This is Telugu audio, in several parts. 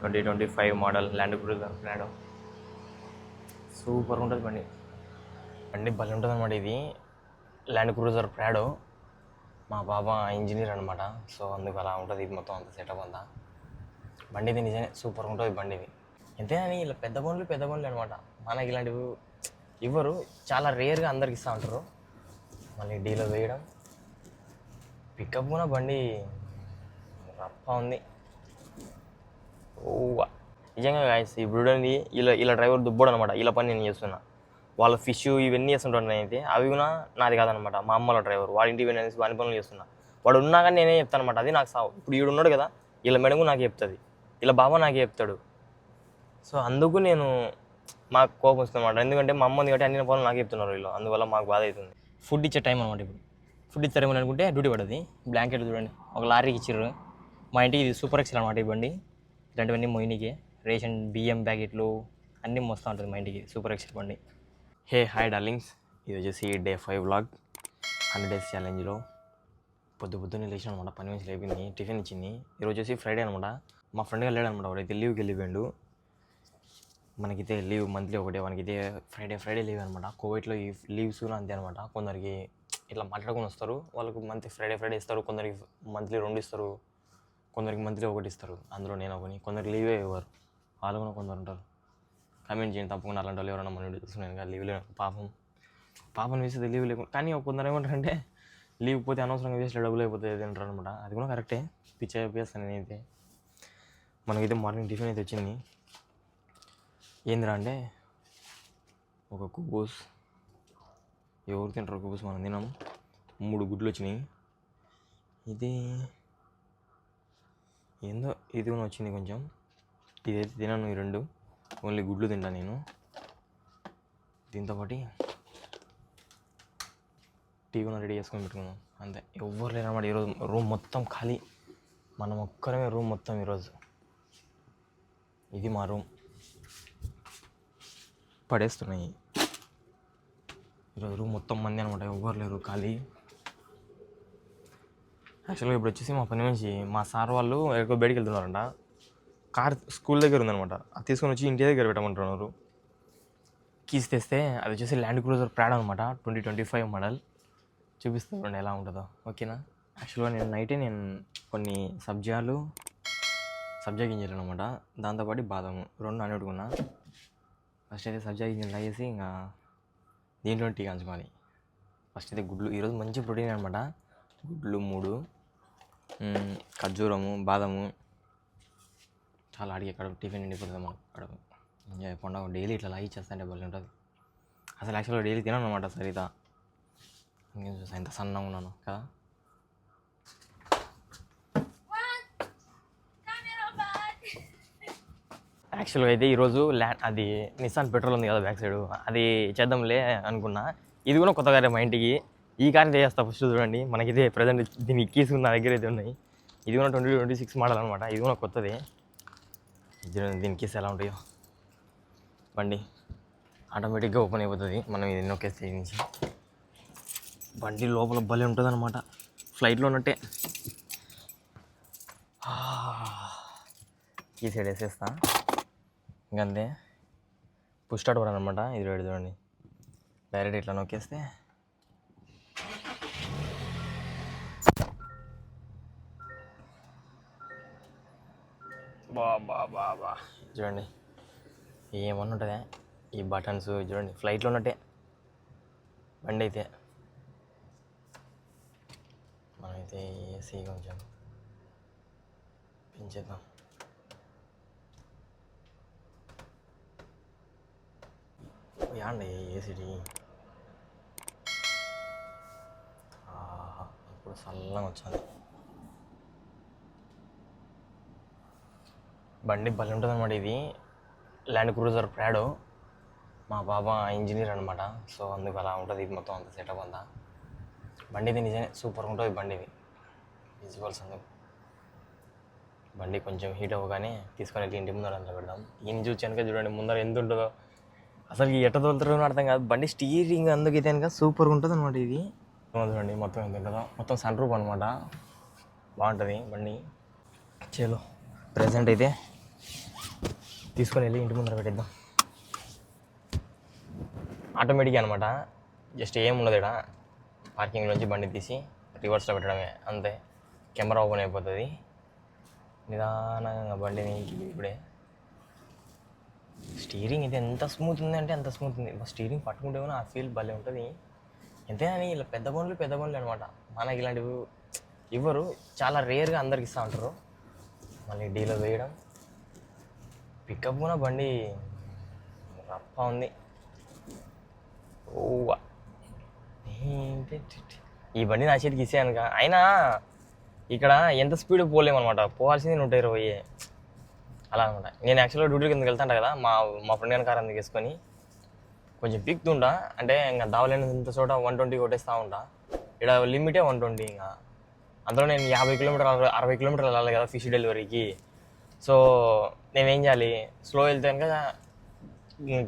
2025 model Land Cruiser Prado. Super ఉంటుంది బండి. బండి భలే ఉంటుంది అనమాట. ఇది ల్యాండ్ క్రూజర్ ప్రాడో. మా బాబా ఇంజనీర్ అనమాట. సో అందుకు అలా ఉంటుంది. ఇది మొత్తం అంత సెటప్ అంతా. బండి ఇది నిజమే సూపర్ ఉంటుంది బండి. ఇది ఎంతేనా ఇలా పెద్ద బండ్లు అనమాట. మనకి ఇలాంటివి ఇవ్వరు, చాలా రేర్గా అందరికి ఇస్తూ ఉంటారు. మళ్ళీ డీలో వేయడం, పికప్ కూడా బండి రప్ప ఉంది. ఓ నిజంగా గాయస్, ఇప్పుడు ఇలా డ్రైవర్ దుబ్బోడు అనమాట. ఇలా పని నేను చేస్తున్నా. వాళ్ళ ఫిష్ ఇవన్నీ చేస్తుంటాను నేనైతే. అవి కూడా నాది కాదనమాట, మా అమ్మల డ్రైవర్. వాడి ఇంటికి వెళ్ళి వాని పనులు చేస్తున్నా. వాడు ఉన్నా కానీ నేనే చెప్తాను అనమాట. అది నాకు సావు. ఇప్పుడు వీడు ఉన్నాడు కదా, ఇలా మెడుగు నాకు చెప్తుంది, ఇలా బాబా నాకే చెప్తాడు. సో అందుకు నేను మాకు కోపం వస్తుంది అనమాట. ఎందుకంటే మా అమ్మ ఉంది కాబట్టి అన్ని పనులు నాకు చెప్తున్నారు వీళ్ళు. అందువల్ల మాకు బాధ అవుతుంది. ఫుడ్ ఇచ్చే టైం అనమాట. ఇప్పుడు ఫుడ్ ఇచ్చారేమో అనుకుంటే డ్యూటీ పడుతుంది. బ్లాంకెట్ చూడండి, ఒక లారీకి ఇచ్చారు. మా ఇంటికి ఇది సూపర్ ఎక్సెల్ అనమాట. ఇవ్వండి ఇలాంటివన్నీ మొయినికి రేషన్ బియ్యం ప్యాకెట్లు అన్నీ మోస్తూ ఉంటుంది మా ఇంటికి సూపర్ ఎక్సెల్ బండి. హాయ్ డార్లింగ్స్, ఇది వచ్చేసి డే 5 వ్లాగ్ 100 days ఛాలెంజ్లో. పొద్దున్నే లేచాను అనమాట. పని నుంచి లేపింది, టిఫిన్ ఇచ్చింది. ఈరోజు వచ్చేసి ఫ్రైడే అనమాట. మా ఫ్రెండ్గా వెళ్ళాడు అనమాట. వాడైతే లీవ్కి వెళ్ళిపోయాడు. మనకైతే లీవ్ మంత్లీ ఒకటే, మనకైతే ఫ్రైడే లీవ్ అనమాట. కోవిడ్లో ఈ లీవ్స్ కూడా అంతే అనమాట. కొందరికి ఇట్లా మాట్లాడుకొని వస్తారు, వాళ్ళకు మంత్లీ ఫ్రైడే ఇస్తారు. కొందరికి మంత్లీ 2 ఇస్తారు, కొందరికి మంత్లీ 1 ఇస్తారు. అందులో నేను ఒకని. కొందరికి లీవే ఇవ్వరు, వాళ్ళు కూడా కొందరు ఉంటారు. కామెంట్ చేయండి తప్పకుండా. అలాంటి వాళ్ళు ఎవరైనా మన వీడియో చూస్తున్నాను కదా, లీవ్ లేవు. పాపం వేసేది లీవ్ లేకుండా. కానీ కొందరు ఏమంటారంటే లీవ్ పోతే అనవసరంగా వేస్ట్ డబ్బులు అయిపోతుంది అంటారు అనమాట. అది కూడా కరెక్టే, పిచ్చేస్తాను నేనైతే. మనకైతే మార్నింగ్ టిఫిన్ అయితే వచ్చింది. ఏందిరా అంటే ఒక కుబ్బూస్. ఎవరు తింటారు కుబ్బూస్? మనం తినాం. 3 గుడ్లు వచ్చినాయి. ఇది ఏందో ఇది కూడా వచ్చింది కొంచెం. ఇదైతే తినాను, ఈ 2 ఓన్లీ గుడ్లు తింటాను నేను. దీంతోపాటు టీ కూడా రెడీ చేసుకొని పెట్టుకున్నాం అంతే. ఎవ్వరు లేరన్నమాట ఈరోజు. రూమ్ మొత్తం ఖాళీ, మనం ఒక్కరమే రూమ్ మొత్తం ఈరోజు. ఇది మా రూమ్. పడేస్తున్నాయి ఈరోజు రూమ్ మొత్తం మంది అనమాట. ఎవ్వరు లేరు, ఖాళీ. యాక్చువల్గా ఇప్పుడు వచ్చేసి మా పని మనిషి, మా సార్ వాళ్ళు ఎక్కువ బయటికి వెళ్తున్నారంట. కార్ స్కూల్ దగ్గర ఉందనమాట. అది తీసుకొని వచ్చి ఇంటి దగ్గర పెట్టమంటున్నారు. కీస్ తెస్తే అది వచ్చేసి ల్యాండ్ క్రూజర్ ప్రాడో అనమాట. 2025 మోడల్. చూపిస్తాను ఎలా ఉంటుందో, ఓకేనా? యాక్చువల్గా నేను కొన్ని సబ్జా గింజలు అనమాట, దాంతోపాటు బాదము 2 నానబెట్టుకున్నా. ఫస్ట్ అయితే సబ్జా గింజలు తాగేసి ఇంకా దీంట్లో టీ కాంచుకోవాలి. ఫస్ట్ అయితే గుడ్లు. ఈరోజు మంచి ప్రోటీన్ అనమాట. గుడ్లు 3, ఖర్జూరము, బాదము. చాలా అడిగే కడుపు టిఫిన్ నిండిపోతుంది మనకు. కడుపు పండుగ డైలీ ఇట్లా లాగి చేస్తాంటే భలే ఉంటుంది. అసలు యాక్చువల్గా డైలీ తినను అనమాట సరిత. ఇంకేం చూసా ఎంత సన్నగా ఉన్నాను కదా. యాక్చువల్గా అయితే ఈరోజు అది నిస్సాన్ పెట్రోల్ ఉంది కదా బ్యాక్ సైడ్, అది చేద్దాంలే అనుకున్నా. ఇది కూడా కొత్త కారే మా ఇంటికి. ఈ కార్ చేస్తా ఫస్ట్. చూడండి, మనకిదే ప్రజెంట్ దీని కీస్ నా దగ్గర అయితే ఉన్నాయి. ఇది కూడా 2026 మోడల్ అనమాట. ఇది కూడా కొత్తది. దీని కీస్ ఎలా ఉంటాయో. బండి ఆటోమేటిక్గా ఓపెన్ అయిపోతుంది మనం ఇది నొక్కేస్తే. నుంచి బండి లోపల భలే ఉంటుంది అనమాట, ఫ్లైట్లో ఉన్నట్టే. ఈ సైడ్ వేసేస్తా ఇంకంతే. పుష్ స్టార్ట్ కూడా అనమాట. ఇది రెడీ చూడండి, డైరెక్ట్ ఇట్లా నొక్కేస్తే బా చూడండి ఏమన్నా ఉంటుందా. ఈ బటన్స్ చూడండి, ఫ్లైట్లో ఉన్నట్టే బండి అయితే. మనమైతే ఏసీ కొంచెం పెంచేద్దాం. యాండి ఏసీటీ ఇప్పుడు చల్లగా వచ్చింది. బండి భలే ఉంటుంది అనమాట. ఇది ల్యాండ్ క్రూజర్ ప్రాడో. మా బాబా ఇంజనీర్ అనమాట. సో అందుకు అలా ఉంటుంది. ఇది మొత్తం అంత సెటప్ అంతా. బండి ఇది నిజమే సూపర్ ఉంటుంది బండి. ఇది విజువల్స్ అందుకు. బండి కొంచెం హీట్ అవ్వగానే తీసుకొని వెళ్ళి ఇంటి ముందర అంతా పెడదాం. ఈయన చూచానుక చూడండి ముందర ఎంత ఉంటుందో. అసలు ఎట్ట తోలుతారో అర్థం కాదు. బండి స్టీరింగ్ అందుకు అయితే కనుక సూపర్గా ఉంటుంది అనమాట. ఇది చూడండి మొత్తం ఎంత ఉంటుందో. మొత్తం సన్ రూఫ్ అనమాట. బాగుంటుంది బండి. చలో ప్రజెంట్ అయితే తీసుకొని వెళ్ళి ఇంటి ముందర పెట్టేద్దాం. ఆటోమేటిక్ అనమాట, జస్ట్ ఏముండదు ఇక్కడ. పార్కింగ్ నుంచి బండి తీసి రివర్స్లో పెట్టడమే అంతే. కెమెరా ఓపెన్ అయిపోతుంది. నిదానంగా బండిని ఇప్పుడే స్టీరింగ్ ఇది ఎంత స్మూత్ ఉంది అంటే అంత స్మూత్ ఉంది. స్టీరింగ్ పట్టుకుంటే కూడా ఆ ఫీల్ భలే ఉంటుంది. ఎంతైనా ఇలా పెద్ద బండ్లు అనమాట. మనకి ఇలాంటివి ఇవ్వరు, చాలా రేర్గా అందరికి ఇస్తూ ఉంటారు. మళ్ళీ డీలో వేయడం, పికప్ కూడా బండి రప్ప ఉంది. ఓ ఈ బండి నా చేతికి ఇచ్చేయనుక. అయినా ఇక్కడ ఎంత స్పీడ్ పోలేమన్నమాట, పోవాల్సింది 120 అలా అనమాట. నేను యాక్చువల్గా డ్యూటీ కిందకి వెళ్తాను కదా, మా ఫ్రెండ్ గారి కార్ అందుకు వేసుకొని కొంచెం పీక్తుంటా. అంటే ఇంకా దావలేనంత చోట 120 కొట్టేస్తూ ఉంటా. ఇక్కడ లిమిటే 120. ఇంకా అందులో నేను 50 కిలోమీటర్లు 60 కిలోమీటర్లు వెళ్ళాలి కదా ఫిష్ డెలివరీకి. సో నేనేం చేయాలి, స్లో వెళ్తే కనుక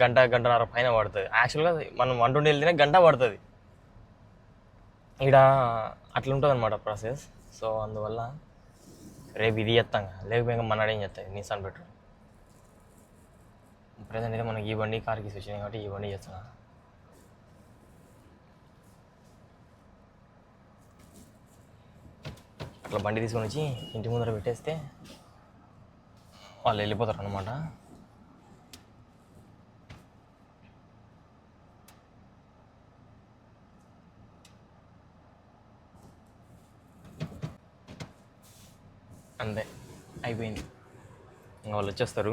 గంటన్నర పైన పడుతుంది. యాక్చువల్గా మనం 120 వెళ్తేనే గంట పడుతుంది. ఇక్కడ అట్లా ఉంటుంది అనమాట ప్రాసెస్. సో అందువల్ల రేపు ఇది చేస్తాం, లేకపోతే మన ఏం చేస్తాయి నిసాన్ పెట్రోల్. ప్రజెంట్ అయితే మనకి ఈ బండి కార్కి వచ్చినాయి కాబట్టి ఈ బండి చేస్తున్నా. అట్లా బండి తీసుకొని వచ్చి ఇంటి ముందర పెట్టేస్తే వాళ్ళు వెళ్ళిపోతారు అన్నమాట. అంతే అయిపోయింది. ఇంకా వాళ్ళు వచ్చేస్తారు.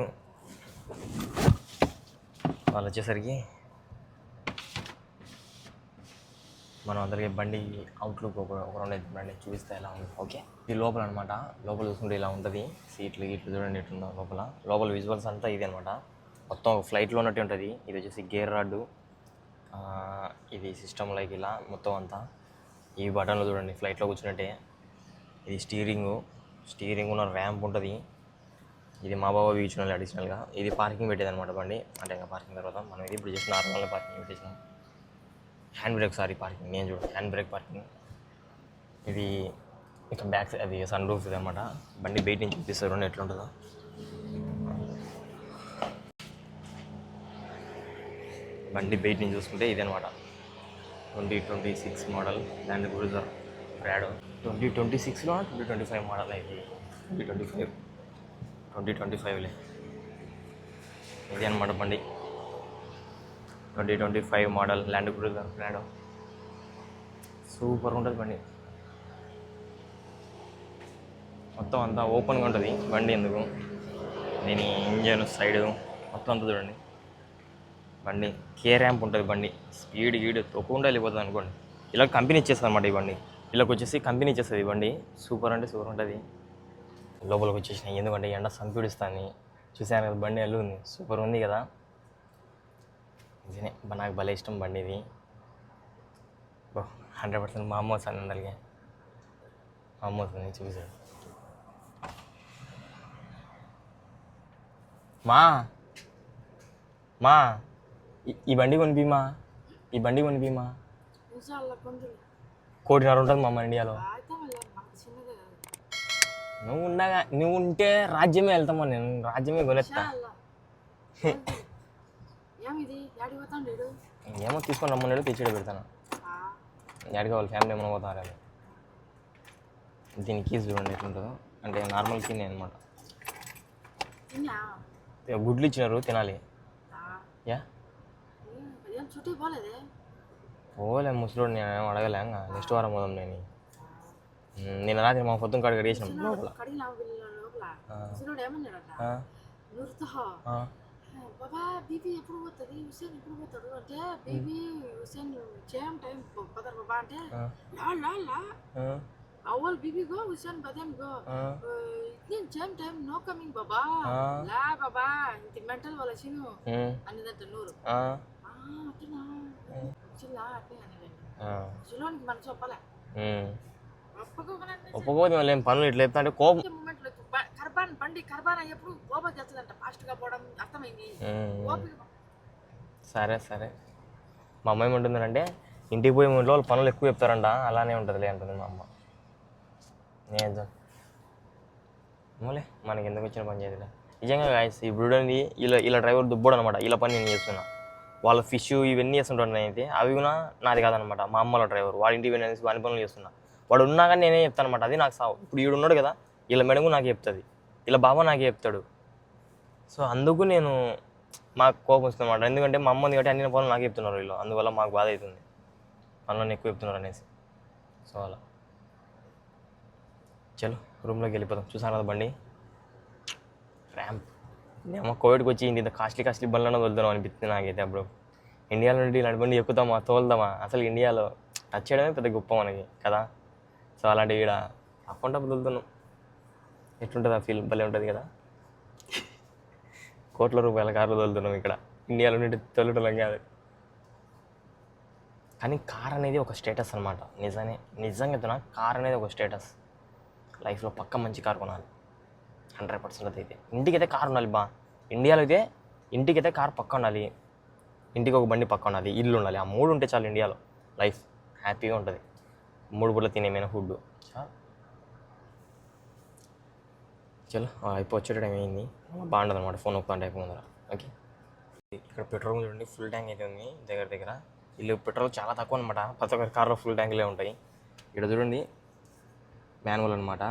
వాళ్ళు వచ్చేసరికి మనం అందరికీ బండి అవుట్లుక్ ఒక రౌండ్ బండి చూపిస్తే ఎలా ఉంది. ఓకే, ఇది లోపల అనమాట. లోపల చూసుకుంటే ఇలా ఉంటుంది. సీట్లు ఇట్లు చూడండి ఎట్లుందో లోపల విజువల్స్ అంతా ఇది అనమాట. మొత్తం ఒక ఫ్లైట్లో ఉన్నట్టు ఉంటుంది. ఇది వచ్చేసి గేర్ రాడ్డు, ఇది సిస్టమ్ లైక్ ఇలా మొత్తం అంతా. ఈ బటన్లు చూడండి ఫ్లైట్లో కూర్చున్నట్టే. ఇది స్టీరింగ్ ఉన్న ర్యాంప్ ఉంటుంది. ఇది మా బాబా ఇచ్చినాలి అడిషనల్గా. ఇది పార్కింగ్ పెట్టేది అనమాట బండి. అంటే ఇంకా పార్కింగ్ తర్వాత మనం ఇది ఇప్పుడు జస్ట్ నార్మల్గా పార్కింగ్ పెట్టేసినాం. హ్యాండ్ బ్రేక్ పార్కింగ్ నేను చూడు హ్యాండ్ బ్రేక్ పార్కింగ్. ఇది ఇక బ్యాక్ సైడ్ అది సన్ రూఫ్ ఇది అనమాట. బండి బయట నుంచి చూపిస్తారు ఎట్లుంటుందో. బండి బయట నుంచి చూసుకుంటే ఇది అనమాట. 2026 మోడల్ ల్యాండ్ క్రూజర్ ప్రాడో. 2026లో 2025 మోడల్ ఇది. 2025లే ఇది అనమాట బండి. 2025 model Land Cruiser Prado. Super ఉంటుంది బండి. మొత్తం అంతా ఓపెన్గా ఉంటుంది బండి. ఎందుకు దీని ఇంజన్ సైడ్ మొత్తం అంతా చూడండి. బండి కే ర్యాంప్ ఉంటుంది. బండి స్పీడ్ తొక్కకుండా వెళ్ళిపోతుంది అనుకోండి. ఇలా కంపెనీ ఇచ్చేస్తుంది అనమాట ఈ బండి. ఇలాకి వచ్చేసి కంపెనీ ఇచ్చేస్తుంది ఈ బండి. సూపర్ అంటే సూపర్ ఉంటుంది. లోపలికి వచ్చేసినాయి ఎందుకంటే ఎండ సంపీడిస్తాను. చూసాను కదా బండి ఎల్లు ఉంది, సూపర్ ఉంది కదా. ఇదే నాకు భలే ఇష్టం బండి ఇది. 100% మా అమ్మ వస్తుంది అందరికీ. మా అమ్మ వస్తుంది చూసాడు. మా ఈ బండి కొనిపిమా, ఈ బండి కొనిపిమా. 1.5 కోటి ఉంటుంది మా అమ్మ ఇండియాలో. నువ్వు ఉంటే రాజ్యమే వెళ్తామా. నేను రాజ్యమే కొనేస్తా. ఏమో తీసుకొని రమ్మన్నాడు, తెచ్చిడ పెడతాను. యాడికి వాళ్ళ ఫ్యామిలీ ఏమైనా పోతారు. దీని కీస్ చూడండి ఎట్లుంటుందో. అంటే నార్మల్ కీ అనమాట. గుడ్లు ఇచ్చినారు తినాలి. యా పోలే ముసలోడు, నేను అడగలే. నెక్స్ట్ వారం పోదాం. నేను రాత్రి మా పొద్దున కాడికి అడిగేసినాం లోపల. బాబా బీబీ ఎప్పుడు పోతుంది, హుసేన్ ఎప్పుడు పోతాడు అంటే బీబీ హుసేన్ సేమ్ టైం పోతారు బాబా అంటే లా అవ్వల్ బీబీ గో హుసేన్ బదేం గో ఇట్ని సేమ్ టైం నో కమింగ్ బాబా లా బాబా ఇంత మెంటల్ వాళ్ళ చిను అన్నదంట నూరు అట్లా చిల్లా అట్లే అనేది చిలోనికి మనసు ఒప్పలే ఒప్పుకోదు. ఏం పనులు ఇట్లా చెప్తా అంటే కోపం. బండి కర్బాన్ అయ్యేప్పుడు కోపం చేస్తుందంట, ఫాస్ట్గా పోవడం అర్థమైంది. సరే మా అమ్మ ఏముంటుందంటే ఇంటికి పోయి 3 రోజులు పనులు ఎక్కువ చెప్తారంట. అలానే ఉంటుందిలే అంటుంది మా అమ్మ. నేను అమ్మలే మనకి ఎందుకు వచ్చిన పని చేయదులే. నిజంగా గాయస్ ఈ బ్రూడన్ది ఇలా డ్రైవర్ దుబ్బోడు అనమాట. ఇలా పని నేను చేస్తున్నా. వాళ్ళ ఫిష్ ఇవన్నీ చేస్తుంటాను నేనైతే. అవి కూడా నాది కాదనమాట, మా అమ్మల డ్రైవర్. వాడి ఇంటికి వెళ్ళేసి వాని పనులు చేస్తున్నా. వాడు ఉన్నా కానీ నేనే చెప్తాను అనమాట. అది నాకు సావు. ఇప్పుడు వీడు ఉన్నాడు కదా, ఇలా మెడము నాకు చెప్తుంది, ఇలా బాబా నాకే చెప్తాడు. సో అందుకు నేను మాకు కోపం వస్తుంది అనమాట. ఎందుకంటే మా అమ్మ ఉంది కాబట్టి అన్ని పనులు నాకు చెప్తున్నారు వీళ్ళు. అందువల్ల మాకు బాధ అవుతుంది, పనులను ఎక్కువ చెప్తున్నారు అనేసి. సో అలా చలో రూమ్లోకి వెళ్ళిపోదాం. చూసాను కదా బండి ర్యాంప్. నేను కోవిడ్కి వచ్చి ఇంత కాస్ట్లీ బండ్లను వదులుదాం అనిపిస్తుంది నాకైతే. అప్పుడు ఇండియాలో నుండి ఇలాంటి బండి ఎక్కుతామా, తోలుదామా? అసలు ఇండియాలో టచ్ చేయడమే పెద్ద గొప్ప మనకి కదా. సో అలాంటివి ఇక్కడ అకౌంట్ వదులుతున్నాం. ఎట్లుంటుంది ఆ ఫీల్? భలే ఉంటుంది కదా. కోట్ల రూపాయల కార్లు వదులుతున్నాం ఇక్కడ, ఇండియాలో నుండి తొలటం కాదు. కానీ కార్ అనేది ఒక స్టేటస్ అనమాట. నిజంగా కార్ అనేది ఒక స్టేటస్. లైఫ్లో పక్క మంచి కార్ కొనాలి 100%. అయితే ఇంటికైతే కార్ ఉండాలి బా. ఇండియాలో అయితే ఇంటికైతే కార్ పక్క ఉండాలి, ఇంటికి ఒక బండి పక్క ఉండాలి, ఇల్లు ఉండాలి. ఆ 3 ఉంటే చాలు ఇండియాలో లైఫ్ హ్యాపీగా ఉంటుంది. 3 పూటలు తినేమైనా ఫుడ్ చాలు. చలో ఇప్పుడు వచ్చే టైం అయింది. బాగుంటుంది అనమాట ఫోన్ ఒక్క టైప్ ముందర. ఓకే, ఇక్కడ పెట్రోల్ చూడండి, ఫుల్ ట్యాంక్ అయితే ఉంది దగ్గర. వీళ్ళు పెట్రోల్ చాలా తక్కువ అనమాట. ప్రతి ఒక్క కార్లో ఫుల్ ట్యాంకులే ఉంటాయి. ఇక్కడ చూడండి మాన్యువల్ అనమాట.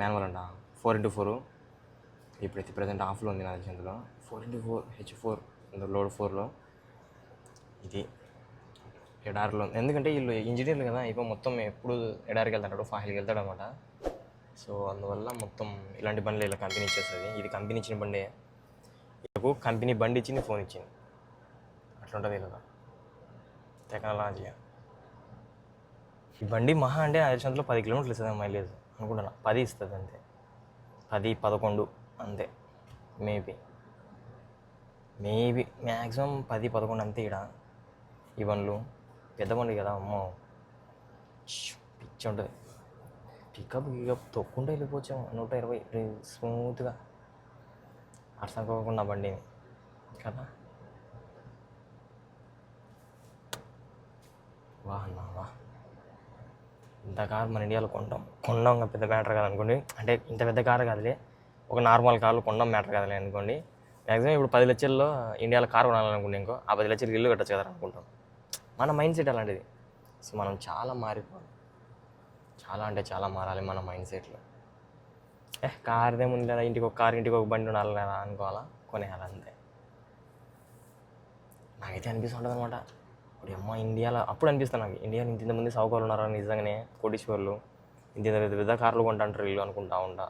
మాన్యువల్ అంట 4x4. ఇప్పుడైతే ప్రజెంట్ ఆఫ్లో ఉంది నా తెలిసి. అందులో 4x4 H4 లోడ్ 4లో. ఇది ఎడారిలో, ఎందుకంటే వీళ్ళు ఇంజనీర్లు కదా, ఇప్పుడు మొత్తం ఎప్పుడు ఎడారికి వెళ్తాడు, ఫాహిల్కి వెళ్తాడు అనమాట. సో అందువల్ల మొత్తం ఇలాంటి బండ్లు ఇలా కంపెనీ ఇచ్చేస్తుంది. ఇది కంపెనీ ఇచ్చిన బండే, వీళ్ళకు కంపెనీ బండి ఇచ్చింది, ఫోన్ ఇచ్చింది. అట్లుంటుంది కదా టెక్నాలజీ. ఈ బండి మహా అంటే 500లో 10 కిలోమీటర్లు ఇస్తుంది మైలేజ్ అనుకుంటున్నా. 10 ఇస్తుంది అంతే, 10-11 అంతే. మేబీ మ్యాక్సిమం 10-11 అంతే. ఇక్కడ ఈ బండ్లు పెద్ద బండి కదా, అమ్మో పిచ్చి ఉంటుంది. పికప్ తొక్కుంటే వెళ్ళిపోవచ్చాము 120 స్మూత్గా, అర్థం బండిని కదా. వాహ్ ఇంత కార్ మన ఇండియాలో కొనడం పెద్ద మ్యాటర్ కాదు అనుకోండి. అంటే ఇంత పెద్ద కారు కాదులే, ఒక నార్మల్ కార్లు కొనడం మ్యాటర్ కాదులే అనుకోండి. మ్యాక్సిమం ఇప్పుడు 10 లక్షల్లో ఇండియాలో కారు కొనాలనుకుంటే ఇంకో ఆ 10 లక్షలకి ఇల్లు కట్టచ్చు కదా అనుకుంటాం. మన మైండ్ సెట్ అలాంటిది. సో మనం చాలా మారిపోవాలి, చాలా అంటే చాలా మారాలి మన మైండ్ సెట్లో. కార్దే ముందు లేదా, ఇంటికి ఒక కారు, ఇంటికి ఒక బండి ఉండాలి లేదా అనుకోవాలా, కొనేయాలి అంతే. నాకైతే అనిపిస్తుంటుంది అనమాట. ఇప్పుడు అమ్మ ఇండియాలో అప్పుడు అనిపిస్తాను నాకు, ఇండియాలో ఇంతమంది సావుకారులు ఉన్నారా నిజంగానే, కోటీశ్వర్లు, ఇంత పెద్ద కార్లు కొంటాంటారు వీళ్ళు అనుకుంటా ఉంటా.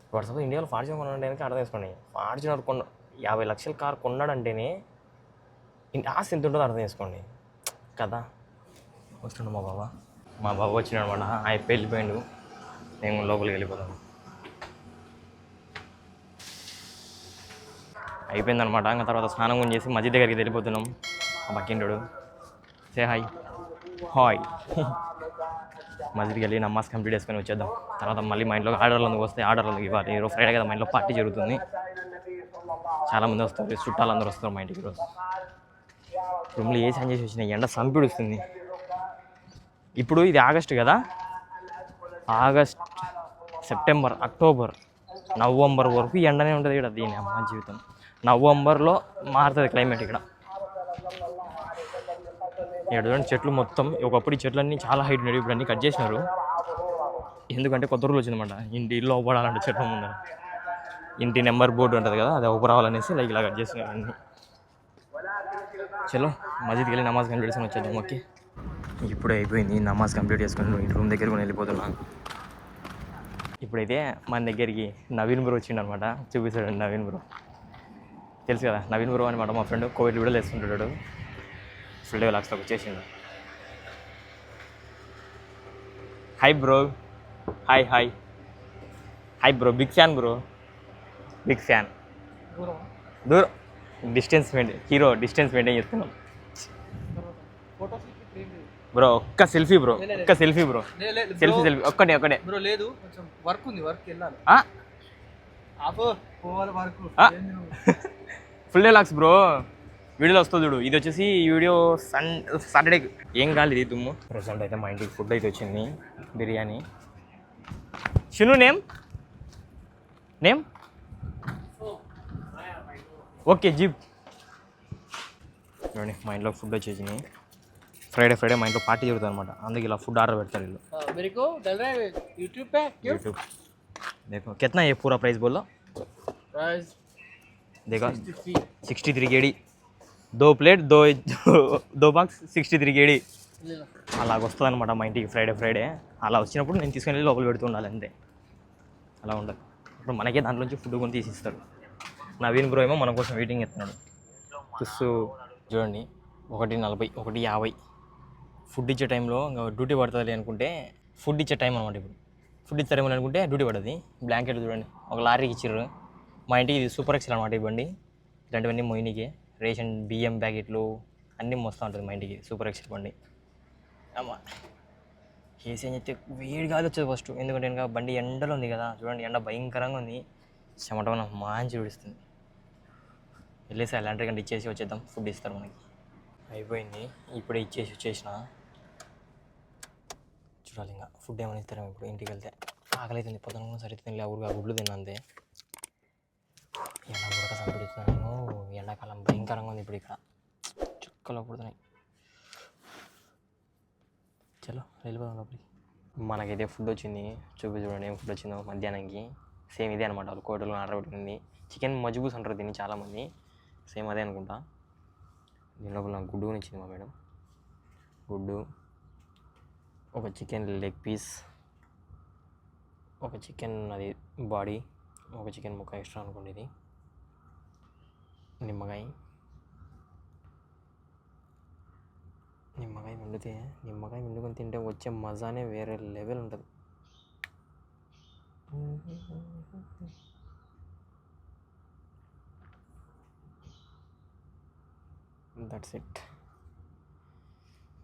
ఇప్పుడు సపోజ్ ఇండియాలో ఫార్చునర్ కొనడానికి అర్థం చేసుకోండి. ఫార్చునర్ 50 లక్షల కార్ కొన్నాడంటేనే ఆస్తి ఎంత ఉంటుందో అర్థం చేసుకోండి కదా. వస్తుండు మా బాబా వచ్చినాడు అనమాట. ఆయన వెళ్ళిపోయాడు, నేను లోపలికి వెళ్ళిపోతాను. అయిపోయిందనమాట. ఇంకా తర్వాత స్నానం చేసి మధ్య దగ్గరికి వెళ్ళిపోతున్నాం. ఆ పక్కింటాడు సే హాయ్ మస్జిద్కి వెళ్ళి నమాజ్ కంప్లీట్ చేసుకొని వచ్చేద్దాం. తర్వాత మళ్ళీ మా ఇంట్లో ఆర్డర్లు వస్తే ఆర్డర్లు ఇవ్వాలి. ఈరోజు ఫ్రైడే కదా, మా ఇంట్లో పార్టీ జరుగుతుంది. చాలామంది వస్తారు, చుట్టాలు అందరూ వస్తారు మా ఇంటికి. ఈరోజు రూమ్లో ఏ సాన్ చేసి వచ్చిన ఎండ సంపిడుస్తుంది. ఇప్పుడు ఇది ఆగస్టు కదా, ఆగస్ట్, సెప్టెంబర్, అక్టోబర్, నవంబర్ వరకు ఎండనే ఉంటుంది ఇక్కడ. దీని అమ్మ జీవితం. నవంబర్లో మారుతుంది క్లైమేట్ ఇక్కడ. చూడండి చెట్లు మొత్తం, ఒకప్పుడు ఈ చెట్లన్నీ చాలా హైట్ ఉన్నాయి, ఇప్పుడు అన్నీ కట్ చేసినారు. ఎందుకంటే కొత్త రూల్ వచ్చిందన్నమాట, ఇంటి ఇల్లు అవ్వడాలంటే చెట్ల ముందర ఇంటి నెంబర్ బోర్డు ఉంటుంది కదా, అది అవ్వ రావాలనేసి ఇలా కట్ చేసినారు అన్నీ. చలో మస్జిద్కి వెళ్ళి నమాజ్ కంప్లీట్ చేసుకొని వచ్చేద్దాం. ఓకే, ఇప్పుడే అయిపోయింది నమాజ్ కంప్లీట్ చేసుకొని రూమ్ దగ్గర కూడా వెళ్ళిపోతున్నాను. ఇప్పుడైతే మన దగ్గరికి నవీన్ బ్రో వచ్చిండు అనమాట. చూపిస్తాడు నవీన్ బ్రో, తెలుసు కదా నవీన్ బ్రో అనమాట. మా ఫ్రెండ్ కోవిడ్ వీడియోలు వేస్తుంటాడు, ఫుల్ డే లాక్స్లోకి వచ్చేసిండు. Hi bro, hi bro, big fan bro, big fan. దూరం డిస్టెన్స్ మెయింటైన్ చేస్తున్నాం బ్రో. ఒక్క సెల్ఫీ బ్రో, సెల్ఫీ ఒక్కటే బ్రో. లేదు కొంచెం వర్క్ ఉంది, వర్క్ వెళ్ళాలి. ఫుల్ డే లాక్స్ బ్రో, వీడియోలో వస్తుంది చూడు. ఇది వచ్చేసి ఈ వీడియో సాటర్డే. ఏం కాదు ఇది దుమ్ము. ప్రెసెంట్ అయితే మా ఇంటికి ఫుడ్ అయితే వచ్చింది, బిర్యానీ. షిను నేమ్ ఓకే జీప్ చూడండి మా ఇంట్లో ఫుడ్ వచ్చేసినాయి. ఫ్రైడే మా ఇంట్లో పార్టీ జరుగుతుంది అనమాట, అందుకే ఇలా ఫుడ్ ఆర్డర్ పెడతారు వీళ్ళు. मेरे को डल रहा है यूट्यूब पे क्यों यूट्यूब देखो कितना ये पूरा प्राइस बोलो प्राइस देखो 63 KD 2 प्लेट 2 బాక్స్ 63 KD ले लो అలాగ వస్తుంది అనమాట మా ఇంటికి ఫ్రైడే. అలా వచ్చినప్పుడు నేను తీసుకొని వెళ్ళి లోపల పెడుతూ ఉండాలి అంతే, అలా ఉండదు. ఇప్పుడు మనకే దాంట్లోంచి ఫుడ్ కొని తీసిస్తారు. నవీన్ బ్రో ఏమో మన కోసం వెయిటింగ్ చేస్తున్నాడు. చూడండి 1:40 1:50 ఫుడ్ ఇచ్చే టైంలో ఇంకా డ్యూటీ పడుతుంది అనుకుంటే ఫుడ్ ఇచ్చే టైం అనమాట. ఇప్పుడు ఫుడ్ ఇస్తారేమో అనుకుంటే డ్యూటీ పడుతుంది. బ్లాంకెట్ చూడండి ఒక లారీకి ఇచ్చారు. మా ఇంటికి ఇది సూపర్ ఎక్సెల్ అనమాట ఈ బండి. ఇలాంటివన్నీ మొయినికి రేషన్ బియ్యం ప్యాకెట్లు అన్నీ మోస్తూ ఉంటుంది మా ఇంటికి సూపర్ ఎక్సెల్ బండి. అమ్మా ఏసీ అని చెప్తే వేడి గాలి వచ్చేది ఫస్ట్, ఎందుకంటే ఇంకా బండి ఎండలో ఉంది కదా. చూడండి ఎండ భయంకరంగా ఉంది, చెమటన మంచి విడుస్తుంది. వెళ్ళేసి అలాంటి కంటే ఇచ్చేసి వచ్చేద్దాం, ఫుడ్ ఇస్తారు మనకి. అయిపోయింది, ఇప్పుడే ఇచ్చేసి వచ్చేసిన. చూడాలి ఇంకా ఫుడ్ ఏమైనా ఇస్తారేమో ఇప్పుడు ఇంటికి వెళ్తే. ఆకలి అవుతుంది, పొద్దున కూడా సరిగ్గా తినలే, ఊరుగా గుడ్లు తిన్నా అంతే. ఎండ కూడా సంపిడుతున్నాను నేను, ఎండాకాలం భయంకరంగా ఉంది ఇప్పుడు ఇక్కడ, చుక్కలో పుడుతున్నాయి. చలో వెళ్ళిపోదాం లోపలికి. మనకైతే ఫుడ్ వచ్చింది, చూడండి ఏం ఫుడ్ వచ్చిందో మధ్యాహ్నానికి. సేమ్ ఇదే అనమాట, వాళ్ళు కోటలో ఆర్డర్ పెట్టింది. చికెన్ మజ్బూస్ అంటారు దీన్ని చాలామంది, సేమ్ అదే అనుకుంటా. దీని లోపల నాకు గుడ్డు ఇచ్చింది మా మేడం. గుడ్డు, ఒక చికెన్ లెగ్ పీస్, ఒక చికెన్ అది బాడీ, ఒక చికెన్ ముక్క ఎక్స్ట్రా అనుకోండి. ఇది నిమ్మకాయ వండుకొని తింటే వచ్చే మజానే వేరే లెవెల్ ఉంటుంది. That's it.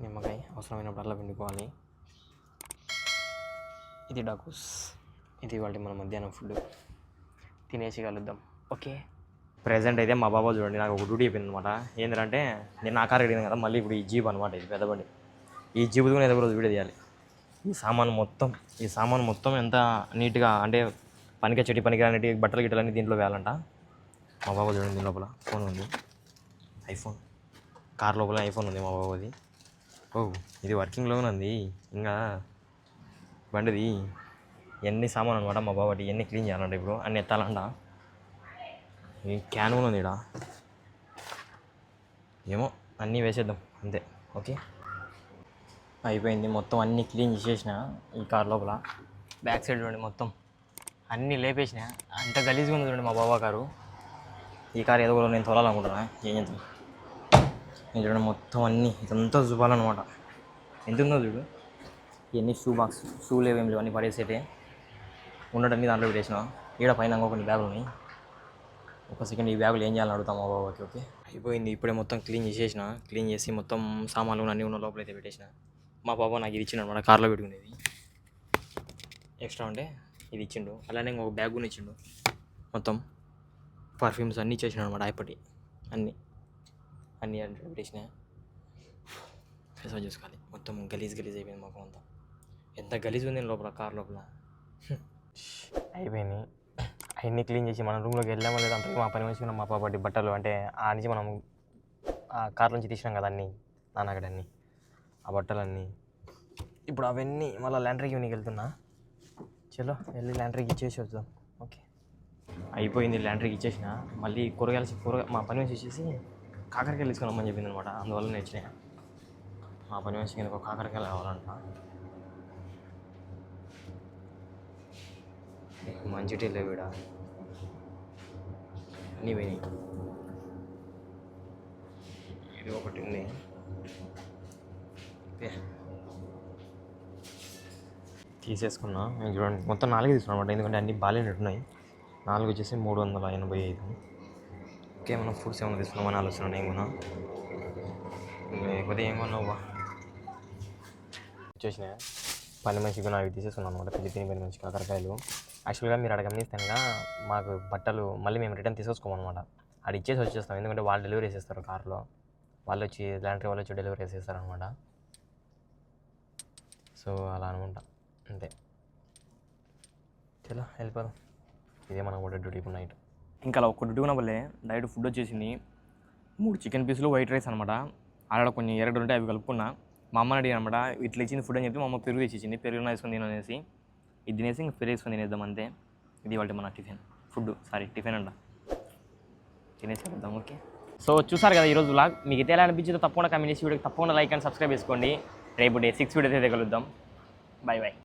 నిమ్మకాయ అవసరమైనప్పుడల్లా పిండుకోవాలి. ఇది డాకూస్. ఇది వాళ్ళ మన మధ్యాహ్నం ఫుడ్, తినేసి కలుద్దాం. ఓకే, ప్రెజెంట్ అయితే మా బాబా చూడండి నాకు ఒక డ్యూటీ అయిపోయింది అనమాట. ఏంటంటే నేను ఆ కార్ అడిగింది కదా, మళ్ళీ ఇప్పుడు ఈ జీప్ అనమాట, ఇది పెద్ద బండి. ఈ జీప్ కూడా ఏదో రోజు వీడియో తీయాలి. ఈ సామాన్ మొత్తం ఎంత నీట్గా అంటే పనికిరానిటి బట్టలు గిట్టలన్నీ దీంట్లో వేయాలంట. మా బాబా చూడండి దీని లోపల ఫోన్ ఉంది, ఐఫోన్. కార్ లోపల ఐఫోన్ ఉంది మా బాబాది. ఓ ఇది వర్కింగ్లోనే ఉంది. ఇంకా బండిది ఎన్ని సామాన్ అనమాట మా బాబాటి, ఎన్ని క్లీన్ చేయాలంట ఇప్పుడు, అన్ని ఎత్తాలంట. ఈ క్యాన్ ఉంది ఇక్కడ, ఏమో అన్నీ వేసేద్దాం అంతే. ఓకే అయిపోయింది, మొత్తం అన్నీ క్లీన్ చేసేసిన. ఈ కార్ లోపల బ్యాక్ సైడ్ చూడండి మొత్తం అన్నీ లేపేసిన. అంత గలీజ్గా ఉంది చూడండి మా బాబా కారు. ఈ కారు ఏదో కూడా నేను తోలాలనుకుంటున్నా, ఏం చేద్దాం. నేను చూడండి మొత్తం అన్నీ ఇదంతా చూపాలన్నమాట. ఎంత ఉందో చూడు, ఇవన్నీ షూ లేవు ఏం లేవు, అన్నీ పడేసేటే ఉండటన్నీ దాంట్లో పెట్టేసిన. ఈడ పైన కొన్ని బ్యాగులు ఉన్నాయి. ఒక సెకండ్ ఈ బ్యాగులు ఏం చేయాలని అడుగుతాం మా బాబాకి. ఓకే అయిపోయింది, ఇప్పుడే మొత్తం క్లీన్ చేసి మొత్తం సామాన్లు అన్నీ ఉన్న లోపల అయితే పెట్టేసిన. మా బాబా నాకు ఇది ఇచ్చిండు అనమాట, కార్లో పెట్టుకునేది ఎక్స్ట్రా ఉంటే ఇది ఇచ్చిండు. అలానే ఇంకొక బ్యాగ్ కూడా ఇచ్చిండు, మొత్తం పర్ఫ్యూమ్స్ అన్నీ ఇచ్చేసినాడు అనమాట. అయిపోయి అన్నీ పెట్టేసిన. ఫేస్ వాష్ చేసుకోవాలి, మొత్తం గలీజ్ అయిపోయింది మొత్తం అంతా. ఎంత గలీజ్ ఉంది లోపల, కార్ లోపల. అయిపోయింది, అవన్నీ క్లీన్ చేసి మన రూమ్లోకి వెళ్ళామో లేదా అంటే మా పని మనిషి మా పాపటి బట్టలు అంటే ఆ నుంచి మనం ఆ కార్ నుంచి తీసినాం కదా అన్నీ, నాన్నగడన్నీ ఆ బట్టలన్నీ. ఇప్పుడు అవన్నీ మళ్ళీ ల్యాండ్రీకి నీకు వెళ్తున్నా. చలో వెళ్ళి ల్యాండ్రీకి ఇచ్చేసి వద్దాం. ఓకే అయిపోయింది, ల్యాండ్రీకి ఇచ్చేసిన. మళ్ళీ మా పని మనిషి ఇచ్చేసి కాకరకాయలు తీసుకున్నామని చెప్పింది అనమాట. అందువల్ల నేను వచ్చినాయి. మా పని మనిషికి ఒక కాకరకాయలు కావాలంట. మంచి టీ లేవు ఇక్కడ, అన్నీ పోయినాయి. ఇది ఒకటి ఉంది. తీసేసుకున్నా. చూడండి మొత్తం 4 తీసుకున్నాం అనమాట, ఎందుకంటే అన్నీ బాగాలేనట్టున్నాయి. 4 వచ్చేసి 385. ఓకే మనం ఫుడ్స్ ఏమైనా తీసుకున్నామని ఆలోచన ఏం కొన్నా, లేకపోతే ఏం కొన్నావు వచ్చేసిన. పని మనిషికి అవి తీసేసుకున్నాను అనమాట, తిని పని మనిషికి కాకరకాయలు. యాక్చువల్గా మీరు అక్కడ గమనిస్తానుగా మాకు బట్టలు మళ్ళీ మేము రిటర్న్ తీసేసుకోమన్నమాట. అది ఇచ్చేసి వచ్చేస్తాం, ఎందుకంటే వాళ్ళు డెలివరీ చేసేస్తారు కార్లో. వాళ్ళు వచ్చి లాండ్రీ వాళ్ళు వచ్చి డెలివరీ చేసేస్తారు అనమాట. సో అలా అనుకుంటా అంతే. చలో వెళ్ళిపోదాం, ఇదే మనం కూడా డ్యూటీ ఇప్పుడు నైట్. ఇంకా అలా ఒక్కటి కూడా వల్లే డైరెక్ట్ ఫుడ్ వచ్చేసింది 3 చికెన్ పీసులు వైట్ రైస్ అనమాట. ఆడ కొన్ని ఎరడు ఉంటాయి అవి కలుపుకున్నా. మా అమ్మని అడిగాను అనమాట ఇట్లా ఇచ్చింది ఫుడ్ అని చెప్పి మా అమ్మ పెరుగు తెచ్చిచ్చింది. పెరుగు వేసుకొని తినేసి ఇది తినేసి ఇంక పెరుగు వేసుకొని తినేద్దాం అంతే. ఇది వాళ్ళ మన టిఫిన్ అంట తినేసి వెళ్దాం. ఓకే సో చూసారు కదా ఈరోజు వ్లాగ్. మీకు అయితే ఎలా అనిపించిందో తప్పకుండా కామెంట్ చేసి వీడియోకి తప్పకుండా లైక్ అండ్ సబ్స్క్రైబ్ చేసుకోండి. రేపు డే 6 వీడియో అయితే కలుద్దాం. Bye bye.